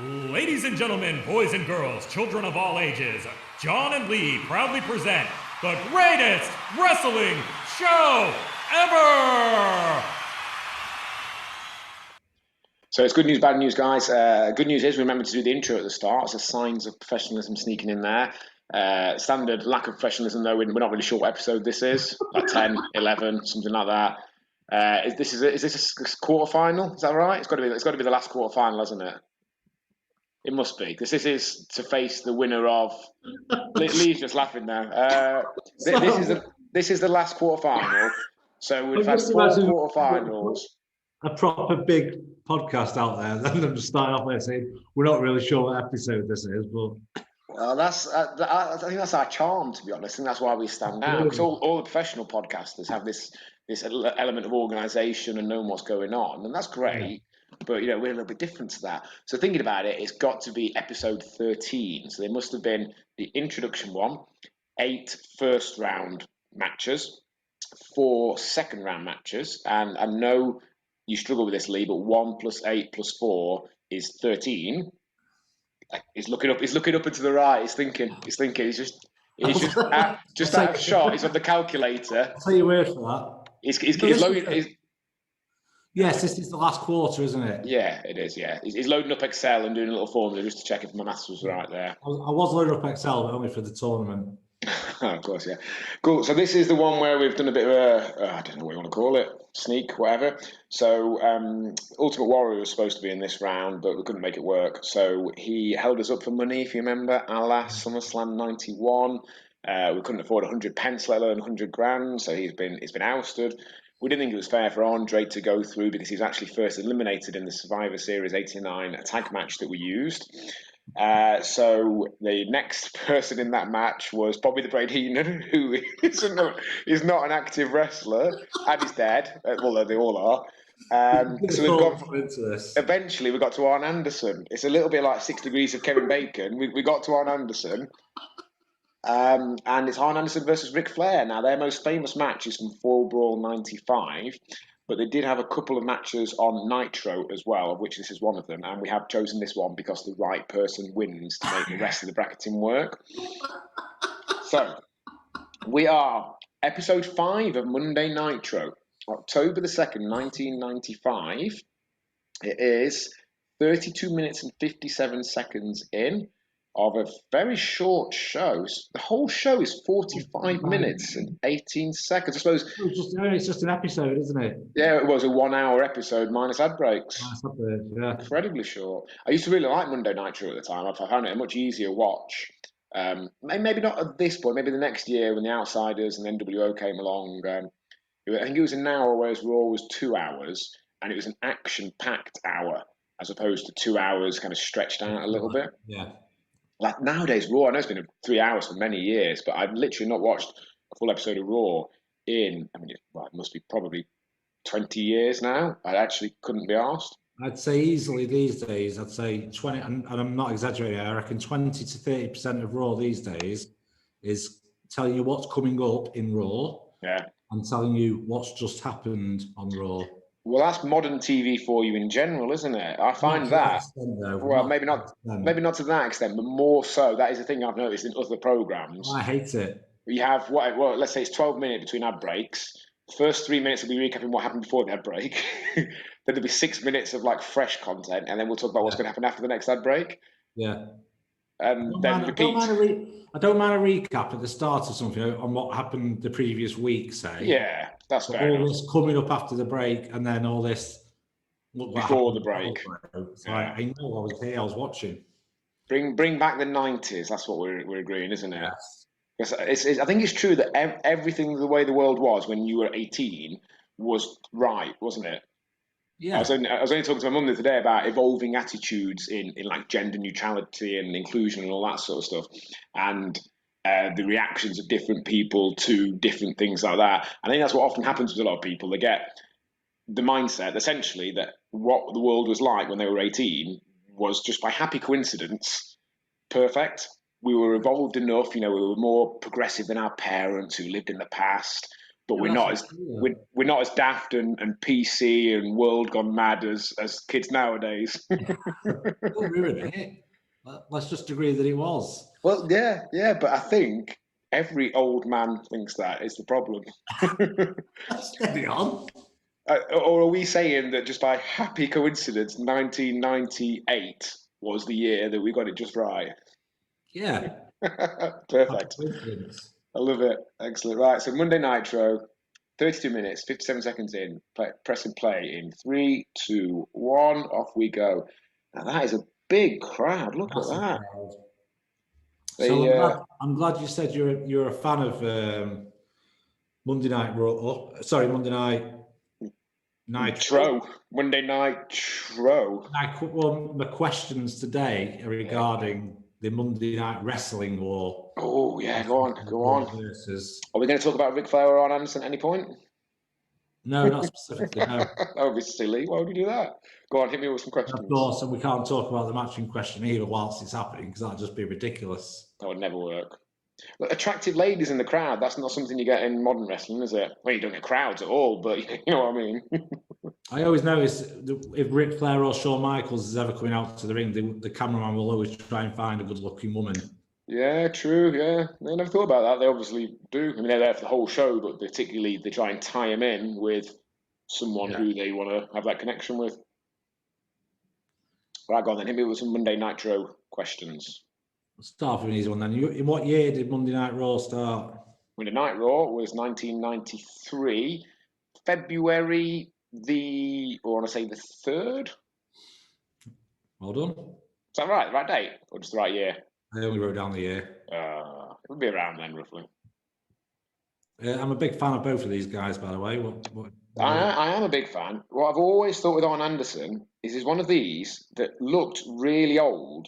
Ladies and gentlemen, boys and girls, children of all ages, Jon and Lee proudly present the greatest wrestling show ever! So it's good news, bad news, guys. Good news is remember to do the intro at the start. It's a signs of professionalism sneaking in there. Standard lack of professionalism, though. We're not really sure what episode this is, like 10, 11, something like that. Is this a quarterfinal? Is that right? It's got to be the last quarterfinal, hasn't it? It must be, because this is to face the winner of. Lee's just laughing now. This is the last quarterfinal. So we've had four quarterfinals. A proper big podcast out there, then them starting off by saying we're not really sure what episode this is, but I think that's our charm, to be honest. I think that's why we stand out, because all the professional podcasters have this element of organisation and knowing what's going on, and that's great. Yeah. But we're a little bit different to that. So thinking about it, it's got to be episode 13. So there must have been the introduction one, 8 first round matches, 4 second round matches, and I know you struggle with this, Lee, but 1 + 8 + 4 is 13. He's looking up and to the right. He's thinking. He's just out of shot. He's on the calculator. I'll tell you word for that. He's loading. Yes, this is the last quarter, isn't it? Yeah, it is. Yeah, he's loading up Excel and doing a little formula just to check if my maths was right there. I was loading up Excel, but only for the tournament. Of course, yeah. Cool. So this is the one where we've done a bit of I don't know what you want to call it, sneak, whatever. So Ultimate Warrior was supposed to be in this round, but we couldn't make it work. So he held us up for money, if you remember, a la SummerSlam '91. We couldn't afford 100 pence, let alone 100 grand. So he's been ousted. We didn't think it was fair for Andre to go through because he was actually first eliminated in the Survivor Series '89 tag match that we used. So the next person in that match was Bobby the Brain Heenan, who is not an active wrestler and is dead, although they all are. So eventually we got to Arn Anderson. It's a little bit like 6 Degrees of Kevin Bacon. We got to Arn Anderson. And it's Arn Anderson versus Ric Flair. Now, their most famous match is from Fall Brawl '95, but they did have a couple of matches on Nitro as well, of which this is one of them. And we have chosen this one because the right person wins to make the rest of the bracketing work. So, we are episode 5 of Monday Nitro, October the 2nd, 1995. It is 32 minutes and 57 seconds in of a very short show. The whole show is 45 minutes and 18 seconds. I suppose it's just an episode, isn't it? Yeah, it was a 1-hour episode minus ad breaks. Yeah. Incredibly short. I used to really like Monday Nitro at the time. I found it a much easier watch. Maybe not at this point, maybe the next year when the Outsiders and NWO came along. I think it was an hour, whereas Raw was 2 hours, and it was an action-packed hour as opposed to 2 hours kind of stretched out a little bit. Yeah. Like nowadays, Raw, I know it's been 3 hours for many years, but I've literally not watched a full episode of Raw in, it must be probably 20 years now. I actually couldn't be asked. I'd say easily these days, I'd say 20, and I'm not exaggerating, I reckon 20 to 30% of Raw these days is telling you what's coming up in Raw, and telling you what's just happened on Raw. Well, that's modern TV for you in general, isn't it? I find that. Maybe not to that extent, but more so. That is the thing I've noticed in other programs. I hate it. You have let's say it's 12 minutes between ad breaks. The first 3 minutes will be recapping what happened before the ad break. Then there'll be 6 minutes of like fresh content, and then we'll talk about what's going to happen after the next ad break. Yeah. And then repeat. I don't mind a recap at the start of something on what happened the previous week, say. Yeah, that's fair. All this coming up after the break, and then all this before the break. I know I was here, I was watching. Bring back the 90s. That's what we're agreeing, isn't it? Yes. I think it's true that everything the way the world was when you were 18 was right, wasn't it? Yeah. I was only talking to my mum the other day about evolving attitudes in like gender neutrality and inclusion and all that sort of stuff, and the reactions of different people to different things like that. I think that's what often happens with a lot of people. They get the mindset, essentially, that what the world was like when they were 18 was just by happy coincidence perfect. We were evolved enough, we were more progressive than our parents who lived in the past. but we're not as daft and PC and world gone mad as kids nowadays. Don't ruin it. Let's just agree that it was. Well, yeah, but I think every old man thinks that is the problem. Steady on. Or are we saying that just by happy coincidence, 1998 was the year that we got it just right? Yeah. Perfect. I love it. Excellent. Right, so Monday Nitro, 32 minutes, 57 seconds in, press and play in 3, 2, 1, off we go. Now that is a big crowd. Look at that. So I'm glad you said you're a fan of Monday Night Raw. Sorry, Monday Night Nitro. Monday Nitro. Well, the questions today are regarding the Monday Night Wrestling War. Oh yeah, go on. Versus... Are we going to talk about Ric Flair or Arn Anderson at any point? No, not specifically. No. That would be silly. Why would you do that? Go on, hit me with some questions. Of course, and we can't talk about the match in question either whilst it's happening because that'd just be ridiculous. That would never work. Look, attractive ladies in the crowd, that's not something you get in modern wrestling, is it? Well, you don't get crowds at all, but you know what I mean. I always notice if Ric Flair or Shawn Michaels is ever coming out to the ring, the cameraman will always try and find a good-looking woman. Yeah, true, yeah. I never thought about that. They obviously do. I mean, they're there for the whole show, but particularly they try and tie them in with someone who they want to have that connection with. Right, go on then. Hit me with some Monday Nitro questions. Let's start with an easy one then. In what year did Monday Night Raw start? Monday Night Raw was 1993, February I want to say the 3rd. Well done. Is that right? Right date? Or just the right year? I only wrote down the year. It would be around then, roughly. I'm a big fan of both of these guys, by the way. I am a big fan. What I've always thought with Arn Anderson is he's one of these that looked really old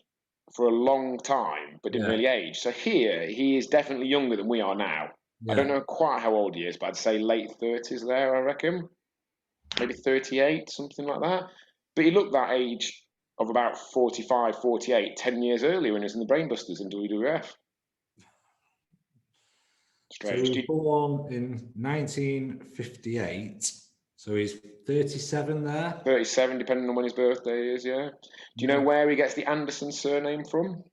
for a long time, but didn't really age. So here, he is definitely younger than we are now. Yeah. I don't know quite how old he is, but I'd say late 30s there, I reckon. Maybe 38, something like that. But he looked that age of about 45, 48, 10 years earlier when he was in the Brainbusters in WWF. Strange. So he was born in 1958. So he's 37 there? 37, depending on when his birthday is, yeah. Do you know where he gets the Anderson surname from?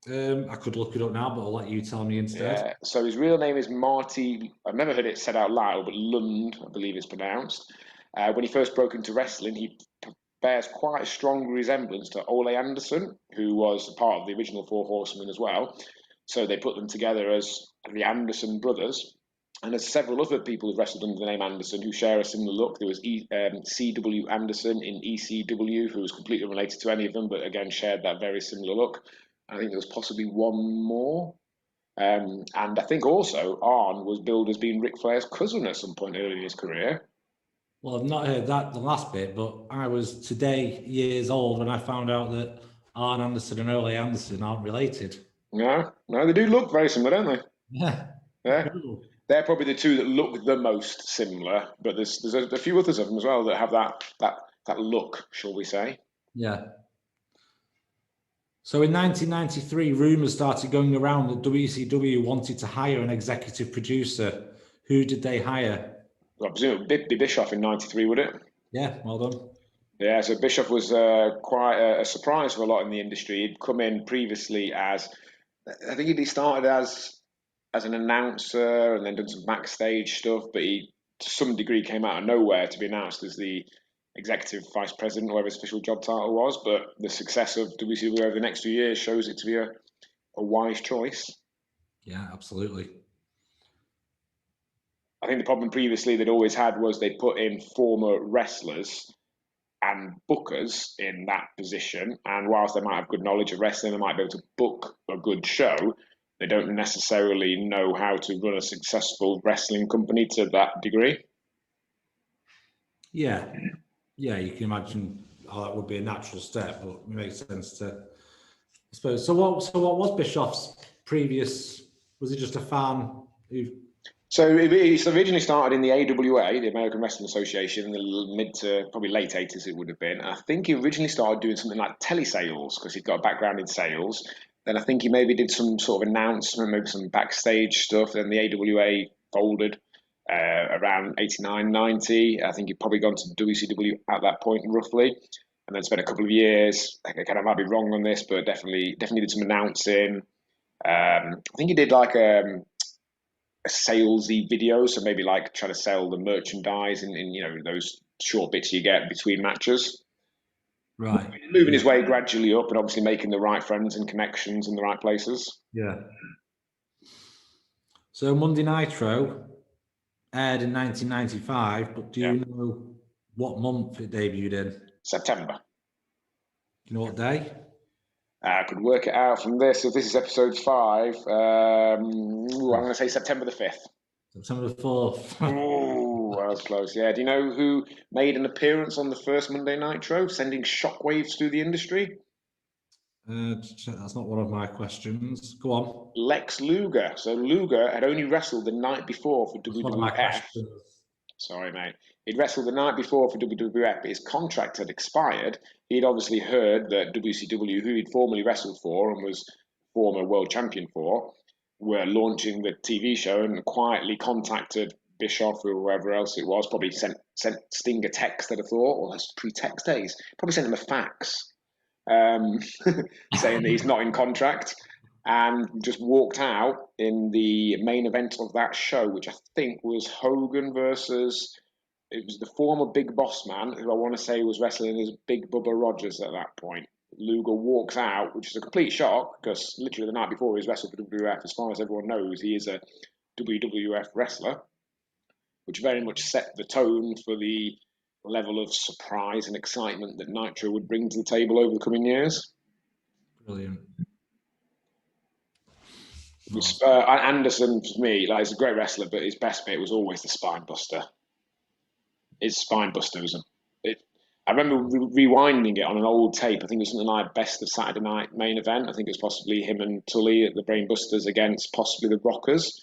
I could look it up now, but I'll let you tell me instead. Yeah, so his real name is Marty, I've never heard it said out loud, but Lund, I believe it's pronounced. When he first broke into wrestling, he bears quite a strong resemblance to Ole Anderson, who was part of the original Four Horsemen as well. So they put them together as the Anderson brothers. And there's several other people who've wrestled under the name Anderson who share a similar look. There was C.W. Anderson in ECW, who was completely unrelated to any of them, but again shared that very similar look. I think there was possibly one more. And I think also Arn was billed as being Ric Flair's cousin at some point early in his career. Well, I've not heard that, the last bit, but I was today years old when I found out that Arn Anderson and Ole Anderson aren't related. No, they do look very similar, don't they? Yeah. They're probably the two that look the most similar, but there's a few others of them as well that have that look, shall we say. Yeah. So in 1993, rumours started going around that WCW wanted to hire an executive producer. Who did they hire? Well, I presume it would be Bischoff in 93, would it? Yeah, well done. Yeah, so Bischoff was quite a surprise for a lot in the industry. He'd come in previously as, I think he started as an announcer and then done some backstage stuff, but he, to some degree, came out of nowhere to be announced as the executive vice president, or whatever his official job title was. But the success of WCW over the next few years shows it to be a wise choice. Yeah, absolutely. I think the problem previously they'd always had was they'd put in former wrestlers and bookers in that position, and whilst they might have good knowledge of wrestling, they might be able to book a good show, they don't necessarily know how to run a successful wrestling company to that degree. Yeah, you can imagine how that would be a natural step, but it makes sense to, I suppose. So what was Bischoff's previous? Was he just a fan who? So it originally started in the AWA, the American Wrestling Association, in the mid to probably late 80s it would have been. I think he originally started doing something like telesales because he'd got a background in sales. Then I think he maybe did some sort of announcement, maybe some backstage stuff. Then the AWA folded. around 89, 90. I think he'd probably gone to WCW at that point, roughly, and then spent a couple of years. I might be wrong on this, but definitely did some announcing. I think he did like a salesy video, so maybe like trying to sell the merchandise in those short bits you get between matches. Right. Moving his way gradually up and obviously making the right friends and connections in the right places. Yeah. So Monday Nitro aired in 1995, but do you know what month it debuted in? September. Do you know what day? I could work it out from this. If this is episode 5, I'm going to say September the 5th. September the 4th. Ooh, I was close. Yeah. Do you know who made an appearance on the first Monday Nitro, sending shockwaves through the industry? That's not one of my questions. Go on. Lex Luger. So Luger had only wrestled the night before for That's one of my WWF. questions. Sorry, mate. He'd wrestled the night before for WWF, but his contract had expired. He'd obviously heard that WCW, who he'd formerly wrestled for and was former world champion for, were launching the TV show, and quietly contacted Bischoff or whoever else it was. Probably sent Sting a text, I'd have thought, or that's pre-text days. Probably sent him a fax saying that he's not in contract, and just walked out in the main event of that show, which I think was Hogan versus, it was the former Big Boss Man, who I want to say was wrestling as Big Bubba Rogers at that point. Luger walks out, which is a complete shock, because literally the night before he's wrestled for WWF. As far as everyone knows, he is a WWF wrestler, which very much set the tone for the level of surprise and excitement that Nitro would bring to the table over the coming years. Brilliant. Anderson, for me, he's a great wrestler, but his best bit was always the spine buster. His spine buster was I remember rewinding it on an old tape. I think it was something like Best of Saturday Night main event. I think it was possibly him and Tully at the Brain Busters against possibly the Rockers.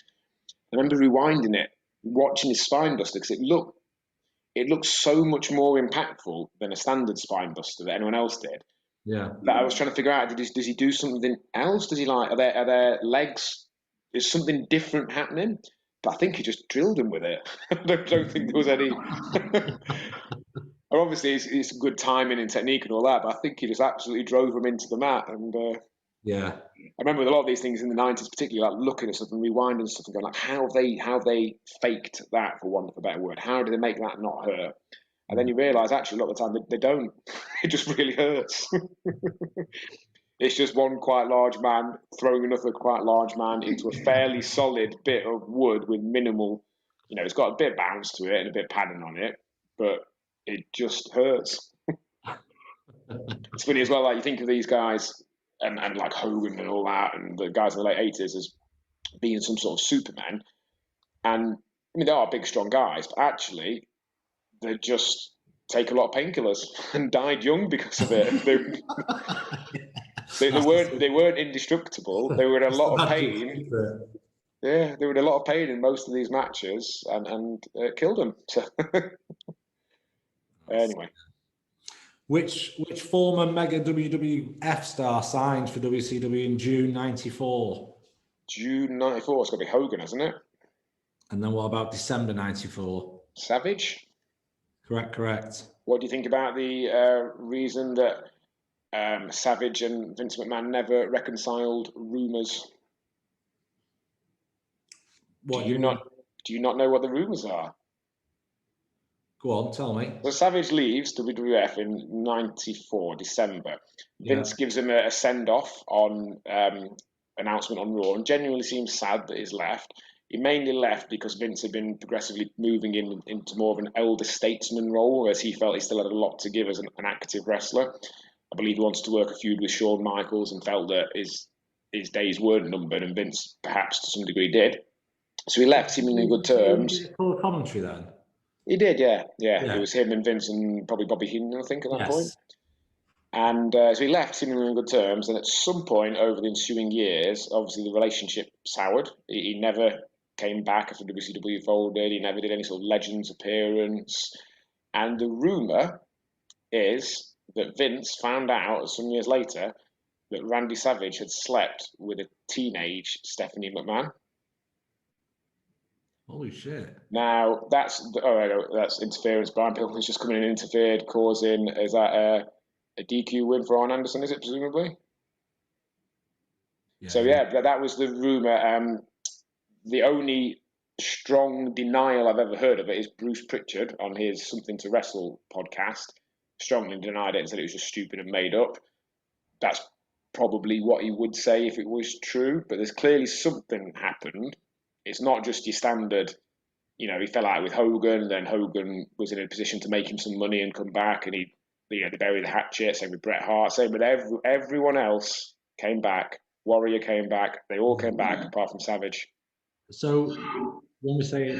I remember rewinding it, watching his spine buster, because it looked so much more impactful than a standard spine buster that anyone else did. Yeah. That I was trying to figure out, does he do something else? Does he are there legs? Is something different happening? But I think he just drilled him with it. I don't think there was any. Obviously, it's good timing and technique and all that, but I think he just absolutely drove him into the mat. And yeah, I remember with a lot of these things in the 90s, particularly like looking at stuff and rewinding stuff and going like, how they faked that, for want of a better word. How did they make that not hurt? And then you realise actually a lot of the time they don't. It just really hurts. It's just one quite large man throwing another quite large man into a fairly solid bit of wood with minimal, it's got a bit of bounce to it and a bit of padding on it, but it just hurts. It's funny as well, like you think of these guys and like Hogan and all that, and the guys in the late 80s as being some sort of supermen. And I mean, they are big, strong guys, but actually they just take a lot of painkillers and died young because of it. They weren't indestructible. They were in a lot of pain. Yeah, they were in a lot of pain in most of these matches, and it killed them. So anyway, which former mega WWF star signed for WCW in June '94? June '94. It's got to be Hogan, hasn't it? And then what about December '94? Savage. Correct. What do you think about the reason that Savage and Vince McMahon never reconciled rumors? Do you not know what the rumors are? Go on, tell me. So Savage leaves WWF in '94, December. Vince gives him a send-off on announcement on Raw, and genuinely seems sad that he's left. He mainly left because Vince had been progressively moving into more of an elder statesman role, whereas he felt he still had a lot to give as an active wrestler. I believe he wanted to work a feud with Shawn Michaels and felt that his days weren't numbered, and Vince perhaps to some degree did. So he left seemingly in good terms. Did he call commentary then? He did, yeah. It was him and Vince and probably Bobby Heenan, I think, at that point. And so he left seemingly in good terms. And at some point over the ensuing years, obviously the relationship soured. He never came back after WCW folded. He never did any sort of Legends appearance. And the rumour is that Vince found out some years later that Randy Savage had slept with a teenage Stephanie McMahon. Holy shit. Now, that's interference. Brian Pillman's just coming in and interfered, causing, is that a DQ win for Arn Anderson, is it, presumably? Yeah, So, yeah, that was the rumour. The only strong denial I've ever heard of it is Bruce Pritchard on his Something to Wrestle podcast. Strongly denied it and said it was just stupid and made up. That's probably what he would say if it was true, but there's clearly something happened. It's not just your standard, he fell out with Hogan, then Hogan was in a position to make him some money and come back, and they buried the hatchet. Same with Bret Hart, same with everyone else came back. Warrior came back. They all came back apart from Savage. So when we say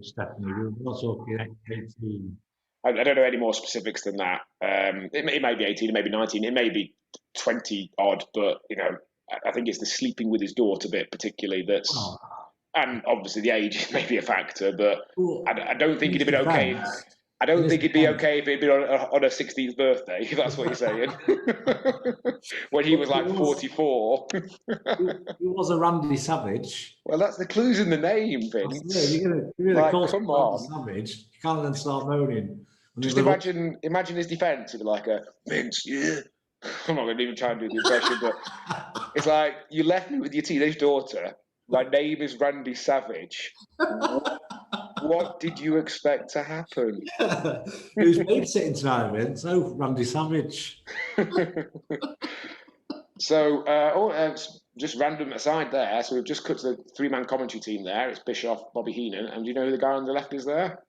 Stephanie, we're not talking 18. I don't know any more specifics than that. It may be 18, it may be 19, it may be 20 odd, but I think it's the sleeping with his daughter bit particularly that's, and obviously the age may be a factor, but I don't think it'd be okay. I don't think it'd be okay if it'd been on her 16th birthday, if that's what you're saying. When he was like 44. He was a Randy Savage. Well, that's the clues in the name, Vince. You're gonna call come on. Savage. You can't then start moaning. Just imagine his defence. It'd be like Vince, yeah. I'm not going to even try and do the impression, but it's like, you left me with your teenage daughter. My name is Randy Savage. What did you expect to happen? Who's babysitting tonight, Vince? Oh, Randy Savage. So, just random aside there. So we've just cut to the three-man commentary team there. It's Bischoff, Bobby Heenan, and do you know who the guy on the left is there?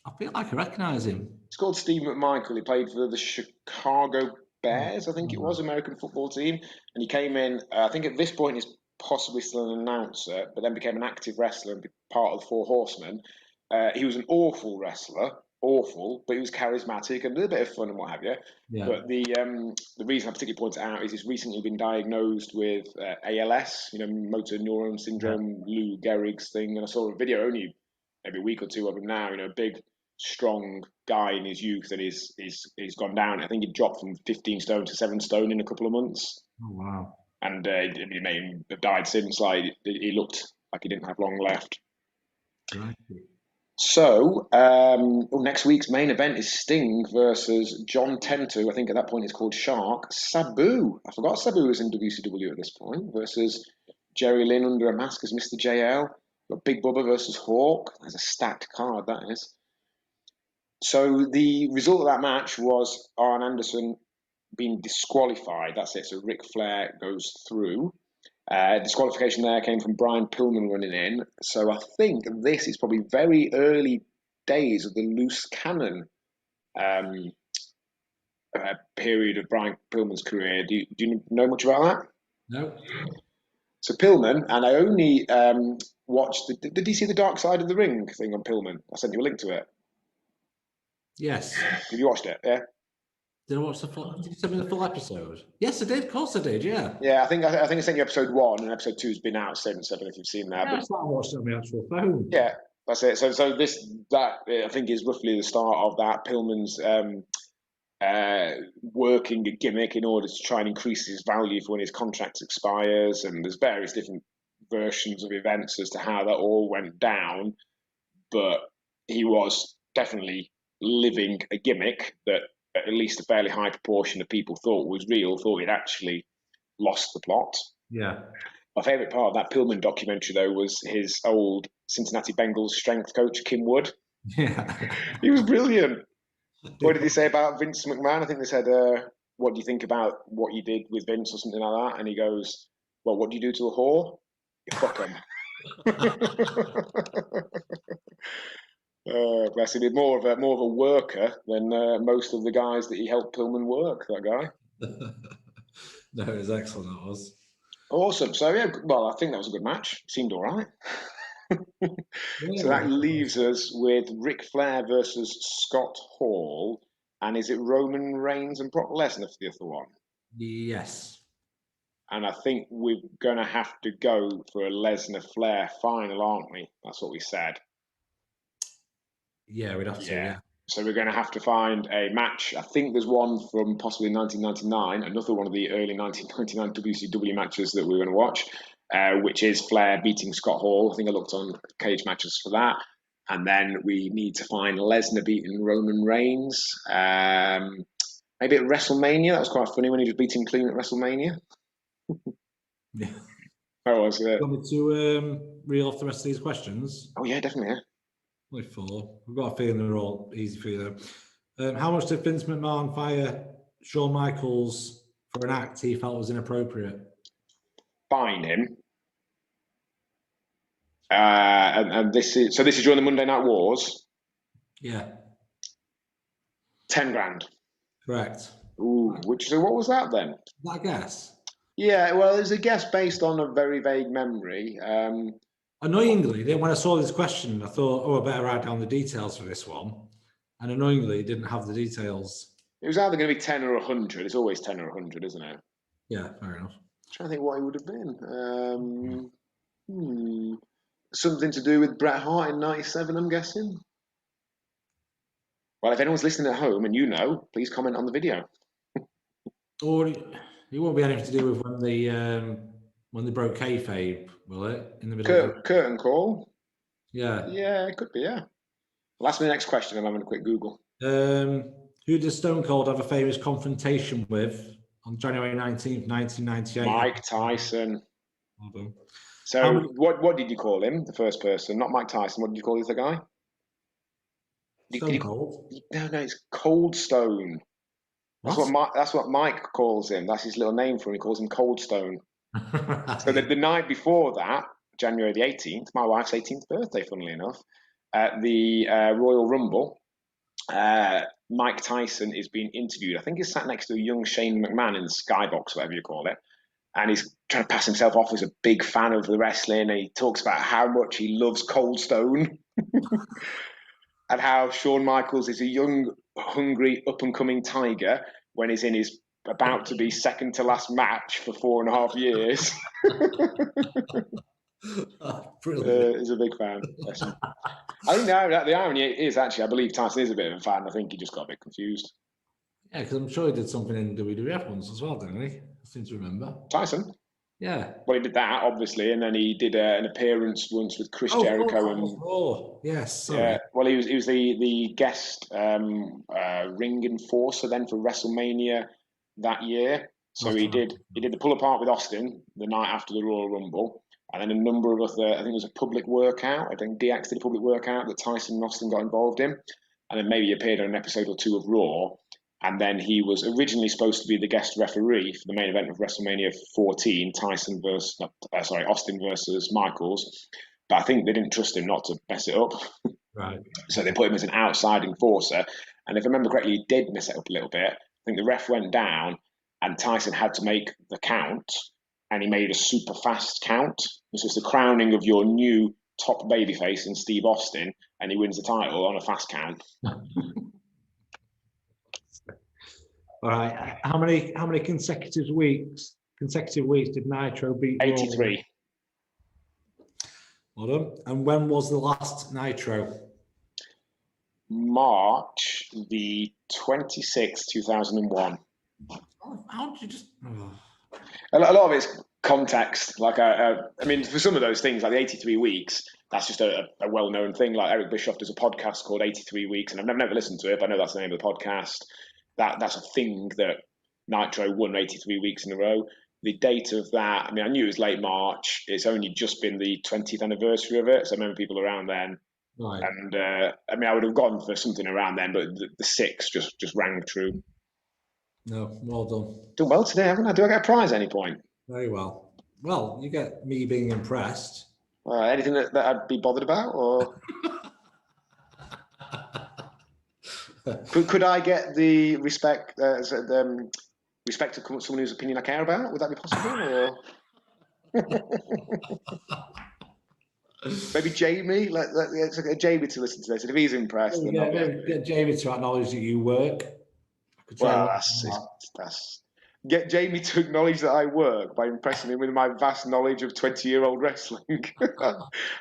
I feel like I recognise him. It's called Steve McMichael. He played for the Chicago Bears, I think it was, American football team. And he came in, I think at this point he's possibly still an announcer, but then became an active wrestler and part of the Four Horsemen. He was an awful wrestler, but he was charismatic and a little bit of fun and what have you. Yeah. But the reason I particularly point it out is he's recently been diagnosed with ALS, motor neuron syndrome, Lou Gehrig's thing. And I saw a video only maybe a week or two of him now, a big, strong guy in his youth, and he's gone down. I think he dropped from 15 stone to 7 stone in a couple of months. Oh, wow. And he may have died since. Like, he looked like he didn't have long left. Right. So, next week's main event is Sting versus John Tenta, who I think at that point is called Shark. Sabu. I forgot Sabu was in WCW at this point, versus Jerry Lynn under a mask as Mr. JL. Got Big Bubba versus Hawk. That's a stacked card, that is. So the result of that match was Arn Anderson being disqualified. That's it. So Ric Flair goes through. Disqualification there came from Brian Pillman running in. So I think this is probably very early days of the loose cannon period of Brian Pillman's career. Do you know much about that? No. So Pillman, and I only watched did you see the Dark Side of the Ring thing on Pillman? I sent you a link to it. Yes. Have you watched it? Yeah. Did I watch the full? Did you send me the full episode? Yes, I did. Of course, I did. Yeah. Yeah, I think I sent you episode 1, and episode 2's been out since. I don't know if you've seen that. Yeah, but I watched it on my actual phone. Yeah, that's it. So that I think is roughly the start of that. Pillman's working a gimmick in order to try and increase his value for when his contract expires, and there's various different versions of events as to how that all went down. But he was definitely living a gimmick that at least a fairly high proportion of people thought was real, thought he'd actually lost the plot. Yeah. My favourite part of that Pillman documentary, though, was his old Cincinnati Bengals strength coach, Kim Wood. Yeah. He was brilliant. What did he say about Vince McMahon? I think they said, what do you think about what you did with Vince or something like that? And he goes, well, what do you do to a whore? You fuck him. Bless him. He's more of a worker than most of the guys that he helped Pillman work, that guy. No, it was excellent, that was. Awesome. So, yeah, well, I think that was a good match. Seemed all right. So that leaves us with Ric Flair versus Scott Hall. And is it Roman Reigns and Brock Lesnar for the other one? Yes. And I think we're going to have to go for a Lesnar-Flair final, aren't we? That's what we said. Yeah, we'd have to, yeah. So we're going to have to find a match. I think there's one from possibly 1999, another one of the early 1999 WCW matches that we're going to watch. which is Flair beating Scott Hall. I think I looked on cage matches for that. And then we need to find Lesnar beating Roman Reigns. Maybe at WrestleMania. That was quite funny when he was beating clean at WrestleMania. Yeah. That was it. You want me to reel off the rest of these questions? Oh, yeah, definitely, yeah. Only 4. We've got a feeling they're all easy for you, though. How much did Vince McMahon fire Shawn Michaels for an act he felt was inappropriate? Fine him. And this is during the Monday Night Wars. Yeah. 10 grand. Correct. Ooh, what was that then? Is that a guess? Yeah, well, it's a guess based on a very vague memory. Annoyingly, then when I saw this question, I thought, I better write down the details for this one. And annoyingly, it didn't have the details. It was either going to be 10 or 100. It's always 10 or 100, isn't it? Yeah, fair enough. I'm trying to think what it would have been. Something to do with Bret Hart in '97, I'm guessing. Well, if anyone's listening at home and you know, please comment on the video. Or it won't be anything to do with when they broke kayfabe, will it? In the middle of curtain call. Yeah. Yeah, it could be. Yeah. Well, ask me the next question. I'm having a quick Google. Who does Stone Cold have a famous confrontation with on January 19th, 1998? Mike Tyson. Well done. So what did you call him? The first person, not Mike Tyson. What did you call the other guy? Stone Cold. No, it's Cold Stone. That's what Mike calls him. That's his little name for him. He calls him Cold Stone. So the night before that, January the 18th, my wife's 18th birthday, funnily enough, at the Royal Rumble, Mike Tyson is being interviewed. I think he's sat next to a young Shane McMahon in the skybox, whatever you call it. And he's trying to pass himself off as a big fan of the wrestling. And he talks about how much he loves Cold Stone and how Shawn Michaels is a young, hungry, up-and-coming tiger when he's in his about to be second to last match for 4.5 years. Brilliant. He's a big fan. I think the irony is actually, I believe Tyson is a bit of a fan. I think he just got a bit confused. Yeah, because I'm sure he did something in WWF once as well, didn't he? I seem to remember. Tyson? Yeah. Well, he did that, obviously, and then he did an appearance once with Chris Jericho. Yes, sorry. Yeah, well, he was the guest ring enforcer then for WrestleMania that year. So he did the pull apart with Austin the night after the Royal Rumble, and then a number of other. I think it was a public workout. I think DX did a public workout that Tyson and Austin got involved in, and then maybe he appeared on an episode or 2 of Raw. And then he was originally supposed to be the guest referee for the main event of WrestleMania 14, Austin versus Michaels. But I think they didn't trust him not to mess it up. Right. So they put him as an outside enforcer. And if I remember correctly, he did mess it up a little bit. I think the ref went down and Tyson had to make the count. And he made a super fast count. This is the crowning of your new top babyface in Steve Austin. And he wins the title on a fast count. All right. How many consecutive weeks did Nitro beat? 83. Well done. And when was the last Nitro? March the 26th, 2001. How did you just? Oh. A lot of it's context. Like, I mean, for some of those things, like the 83 weeks, that's just a well-known thing. Like Eric Bischoff does a podcast called 83 Weeks, and I've never listened to it, but I know that's the name of the podcast. That's a thing that Nitro won 83 weeks in a row. The date of that, I mean, I knew it was late March. It's only just been the 20th anniversary of it, so I remember people around then. Right. And I mean, I would have gone for something around then, but the 6 just rang true. No, well done. Done well today, haven't I? Do I get a prize at any point? Very well. Well, you get me being impressed. Anything that I'd be bothered about, or could I get the respect of someone whose opinion I care about? Would that be possible? Or maybe Jamie? Let's get Jamie to listen to this, and if he's impressed, then get Jamie to acknowledge that you work. Well, that's get Jamie to acknowledge that I work by impressing him with my vast knowledge of 20-year-old wrestling.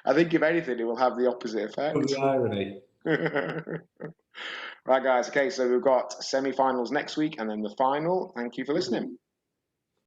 I think, if anything, it will have the opposite effect. The irony. Right, guys. Okay, so we've got semi-finals next week and then the final. Thank you for listening.